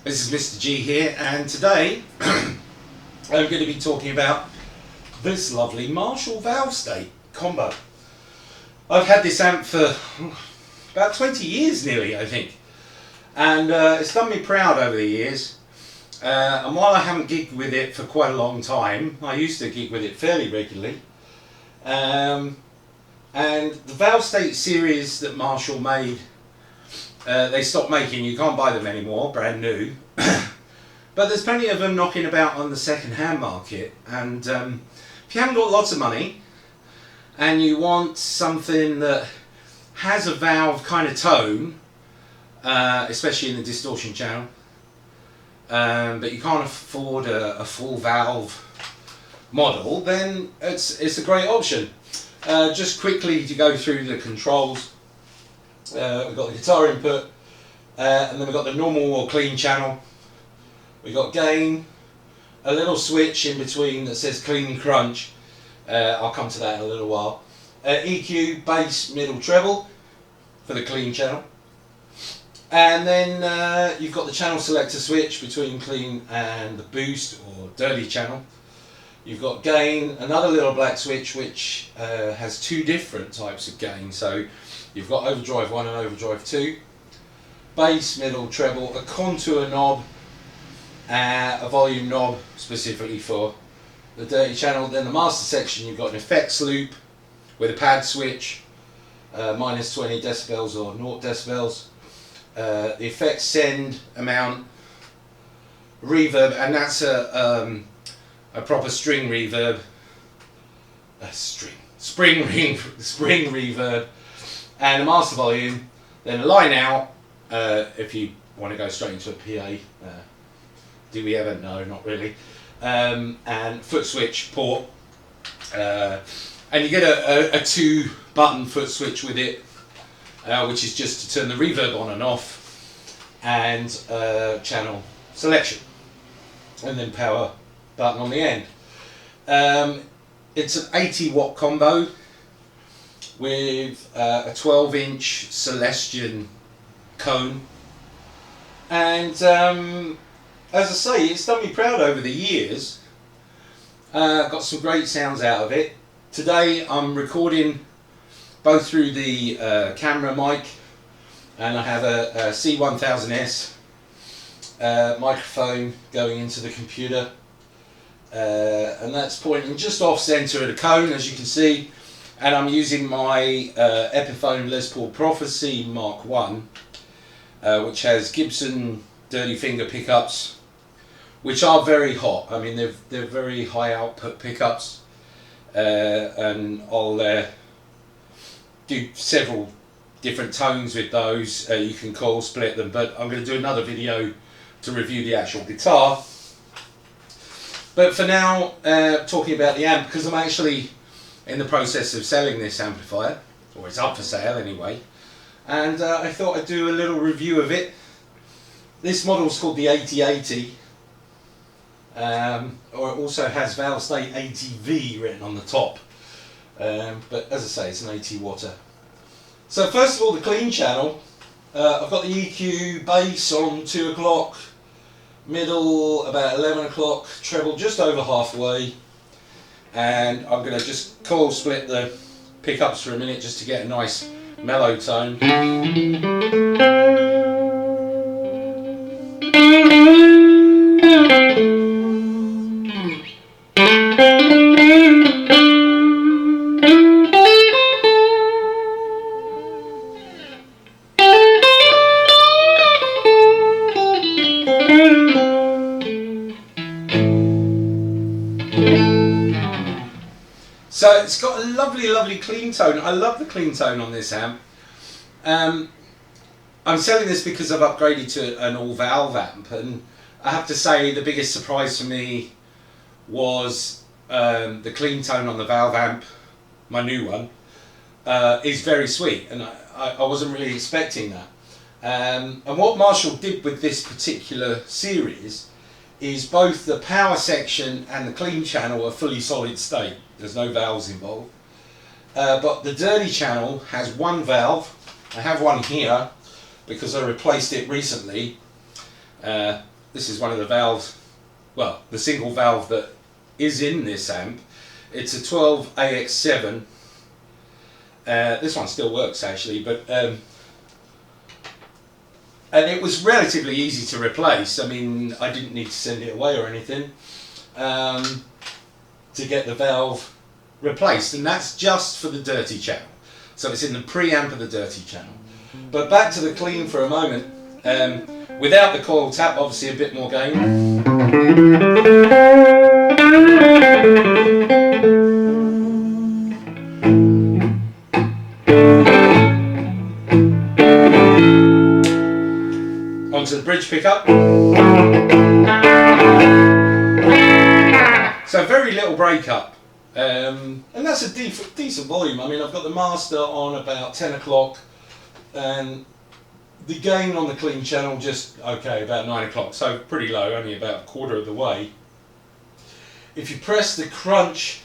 This is Mr. G here, and today I'm going to be talking about this lovely Marshall Valvestate combo. I've had this amp for about 20 years nearly, I think, and it's done me proud over the years. And while I haven't gigged with it for quite a long time, I used to gig with it fairly regularly. And the Valvestate series that Marshall made, they stopped making. You can't buy them anymore, brand new. But there's plenty of them knocking about on the second-hand market. And if you haven't got lots of money and you want something that has a valve kind of tone, especially in the distortion channel, but you can't afford a full valve model, then it's a great option. Just quickly to go through the controls, we've got the guitar input, and then we've got the normal or clean channel. We've got gain, a little switch in between that says clean crunch, I'll come to that in a little while. EQ, bass, middle, treble for the clean channel. And then you've got the channel selector switch between clean and the boost or dirty channel. You've got gain, another little black switch which has two different types of gain. So you've got Overdrive 1 and Overdrive 2. Bass, middle, treble, a contour knob, a volume knob specifically for the dirty channel. Then the master section, you've got an effects loop with a pad switch, minus 20 decibels or 0 decibels. The effects send amount, reverb, and that's a proper string reverb, spring reverb, and a master volume. Then a line out if you want to go straight into a PA. Do we ever? No, not really. And foot switch port, and you get a 2-button foot switch with it. Which is just to turn the reverb on and off, and channel selection, and then power button on the end. It's an 80-watt combo with a 12-inch Celestion cone, and as I say, it's done me proud over the years. Got some great sounds out of it. Today I'm recording both through the camera mic, and I have a C1000S microphone going into the computer, and that's pointing just off center of the cone, as you can see, and I'm using my Epiphone Les Paul Prophecy Mark 1, which has Gibson dirty finger pickups, which are very hot. I mean, they're very high output pickups, and I'll do several different tones with those. You can call split them, but I'm going to do another video to review the actual guitar. But for now, talking about the amp, because I'm actually in the process of selling this amplifier, or it's up for sale anyway, and I thought I'd do a little review of it. This model is called the 8080, or it also has Valvestate 80V written on the top. But as I say, it's an 80-watter. So first of all, the clean channel. I've got the EQ bass on 2 o'clock, middle about 11 o'clock, treble just over halfway, and I'm going to just coil split the pickups for a minute just to get a nice mellow tone. So it's got a lovely clean tone. I love the clean tone on this amp. I'm selling this because I've upgraded to an all valve amp, and I have to say the biggest surprise for me was the clean tone on the valve amp, my new one, is very sweet, and I wasn't really expecting that. And what Marshall did with this particular series is both the power section and the clean channel are fully solid state. There's no valves involved. But the dirty channel has one valve. I have one here because I replaced it recently. this is one of the valves, well, the single valve that is in this amp. It's a 12 AX7. This one still works actually, but and it was relatively easy to replace. I mean, I didn't need to send it away or anything to get the valve replaced, and that's just for the dirty channel. So it's in the preamp of the dirty channel. But back to the clean for a moment. Without the coil tap, obviously a bit more gain. Onto the bridge pickup. So very little breakup. And that's a decent volume. I mean, I've got the master on about 10 o'clock and the gain on the clean channel just okay, about 9 o'clock, so pretty low, only about a quarter of the way. If you press the crunch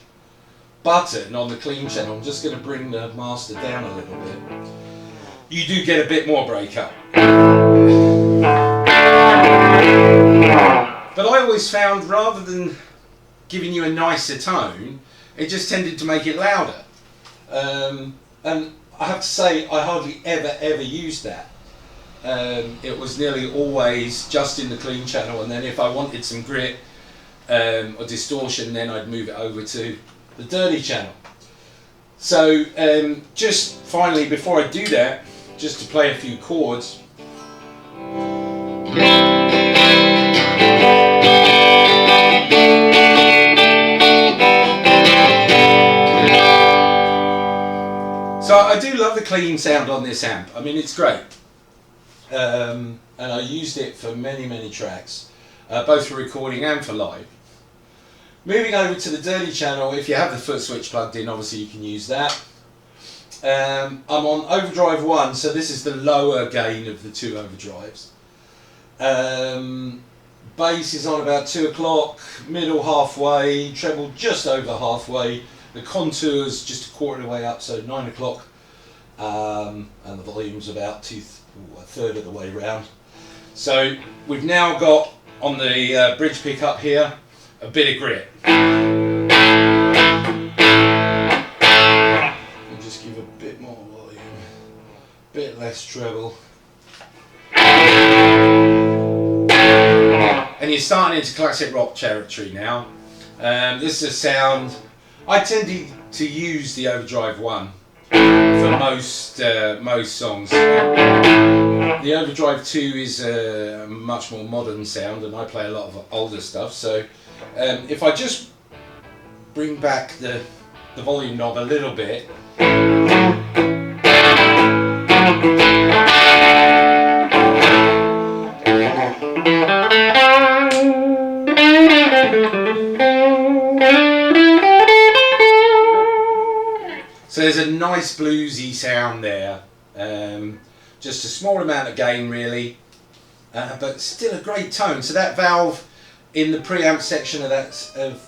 button on the clean channel, I'm just going to bring the master down a little bit, you do get a bit more breakup. But I always found, rather than giving you a nicer tone, it just tended to make it louder. And I have to say, I hardly ever used that. It was nearly always just in the clean channel, and then if I wanted some grit or distortion, then I'd move it over to the dirty channel. So just finally, before I do that, just to play a few chords. So I do love the clean sound on this amp. I mean, it's great. And I used it for many tracks, both for recording and for live. Moving over to the dirty channel, if you have the foot switch plugged in, obviously you can use that. I'm on Overdrive 1, so this is the lower gain of the two overdrives. Bass is on about 2 o'clock, middle halfway, treble just over halfway, the contours just a quarter of the way up, so 9 o'clock, and the volume's about a third of the way round. So we've now got on the bridge pickup here a bit of grit. I'll just give a bit more volume, a bit less treble. And you're starting into classic rock territory now. This is a sound, I tend to use the Overdrive 1 for most songs. The Overdrive 2 is a much more modern sound, and I play a lot of older stuff, so if I just bring back the volume knob a little bit, so there's a nice bluesy sound there. Just a small amount of gain really, but still a great tone. So that valve in the preamp section of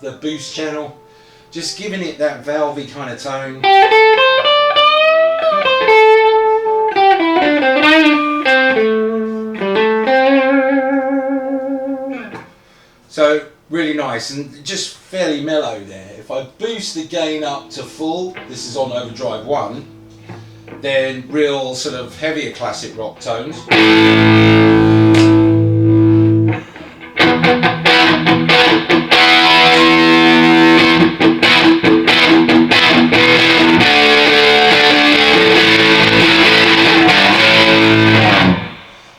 the boost channel, just giving it that valvey kind of tone. So really nice and just fairly mellow there. If I boost the gain up to full, this is on Overdrive 1, then real sort of heavier classic rock tones.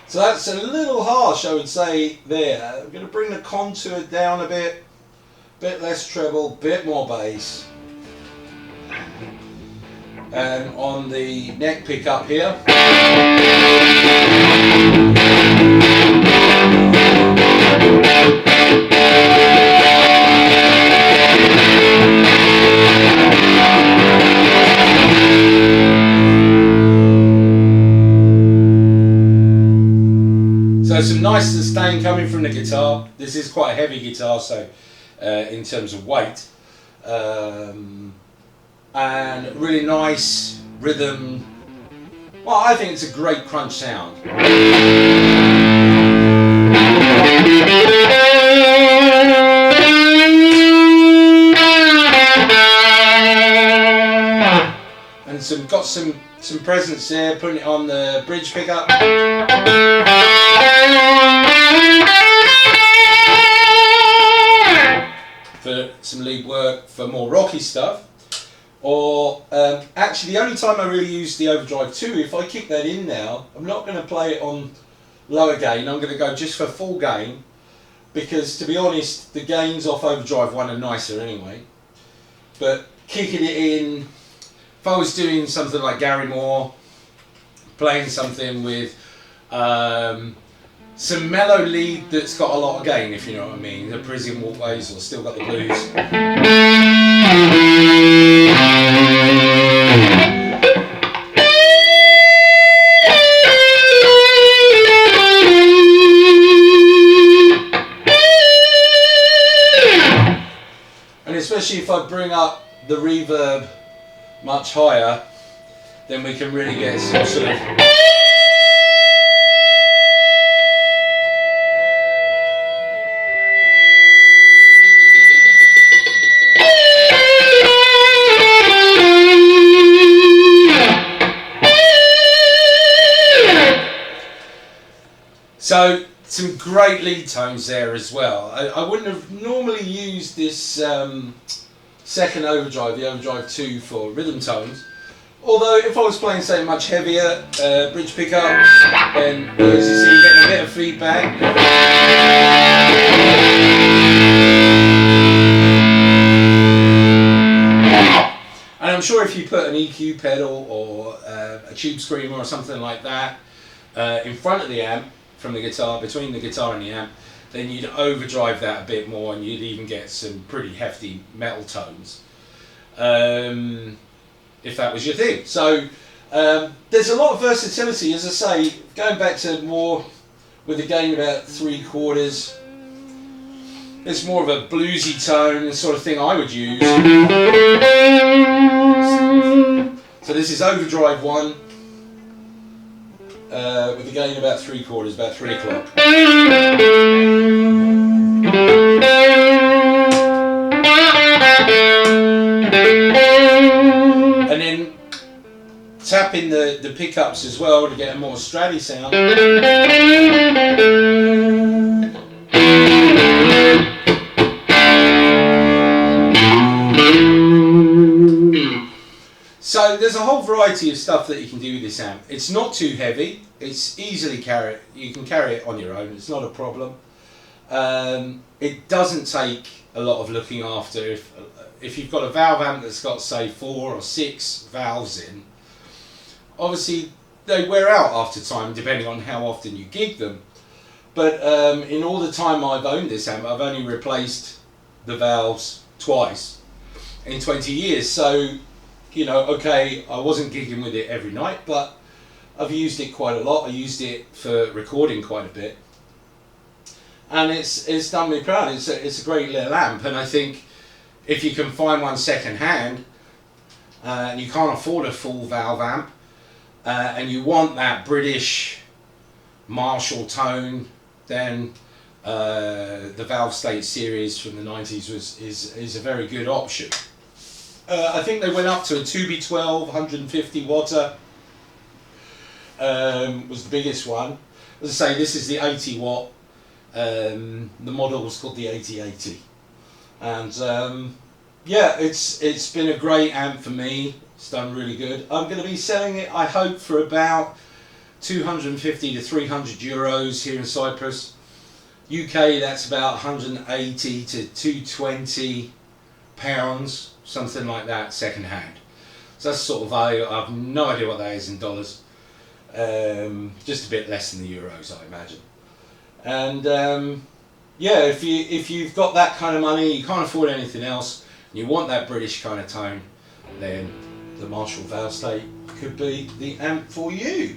So that's a little harsh, I would say, there. I'm going to bring the contour down a bit less treble, bit more bass. And on the neck pickup here, so some nice sustain coming from the guitar. This is quite a heavy guitar, so in terms of weight. And really nice rhythm. Well, I think it's a great crunch sound. and got some presence there, putting it on the bridge pickup. For some lead work for more rocky stuff. Or actually the only time I really use the Overdrive 2, if I kick that in now, I'm not going to play it on lower gain, I'm going to go just for full gain, because to be honest the gains off Overdrive 1 are nicer anyway. But kicking it in, if I was doing something like Gary Moore, playing something with some mellow lead that's got a lot of gain, if you know what I mean, the Parisian Walkways or Still Got the Blues. And especially if I bring up the reverb much higher, then we can really get some sort of so some great lead tones there as well. I wouldn't have normally used this second Overdrive, the Overdrive 2, for rhythm tones. Although if I was playing say much heavier bridge pickup, then as you see you're getting a bit of feedback. And I'm sure if you put an EQ pedal or a tube screamer or something like that in front of the amp, from the guitar, between the guitar and the amp, then you'd overdrive that a bit more and you'd even get some pretty hefty metal tones, if that was your thing. So there's a lot of versatility, as I say, going back to more with the gain about 3/4, it's more of a bluesy tone, the sort of thing I would use. So this is Overdrive 1. With the gain about 3/4, about 3 o'clock. And then tapping the pickups as well to get a more stratty sound. So there's a whole variety of stuff that you can do with this amp. It's not too heavy. It's easily you can carry it on your own. It's not a problem. It doesn't take a lot of looking after. If you've got a valve amp that's got say 4 or 6 valves in, obviously they wear out after time depending on how often you gig them. But in all the time I've owned this amp, I've only replaced the valves twice in 20 years. So, you know, okay, I wasn't gigging with it every night, but I've used it quite a lot. I used it for recording quite a bit, and it's done me proud. It's a great little amp, and I think if you can find one second hand, and you can't afford a full valve amp, and you want that British Marshall tone, then the Valvestate series from the 90s is a very good option. I think they went up to a 2B12 150 watter, was the biggest one. As I say, this is the 80 watt. The model was called the 8080, and yeah, it's been a great amp for me. It's done really good. I'm going to be selling it, I hope, for about 250 to 300 euros here in Cyprus. UK, that's about 180 to 220 pounds. Something like that, second hand. So that's sort of value. I have no idea what that is in dollars. Just a bit less than the euros, I imagine. And yeah, if you've got that kind of money, you can't afford anything else, and you want that British kind of tone, then the Marshall Valvestate could be the amp for you.